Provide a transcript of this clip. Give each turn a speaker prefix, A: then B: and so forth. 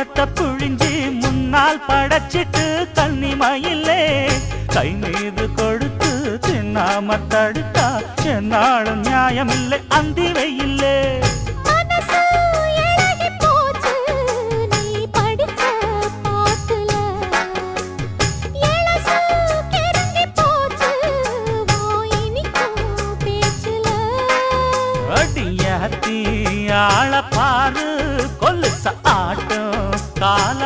A: பழத்தை புழிஞ்சி முன்னால் படைச்சிட்டு கன்னிமயிலே கை மீது கொடுத்து தின்னாம தடுத்தா என்னாலும் நியாயமில்லை அந்தி வெயில்லே ஆள பாரு கொலுச ஆட்டம் கால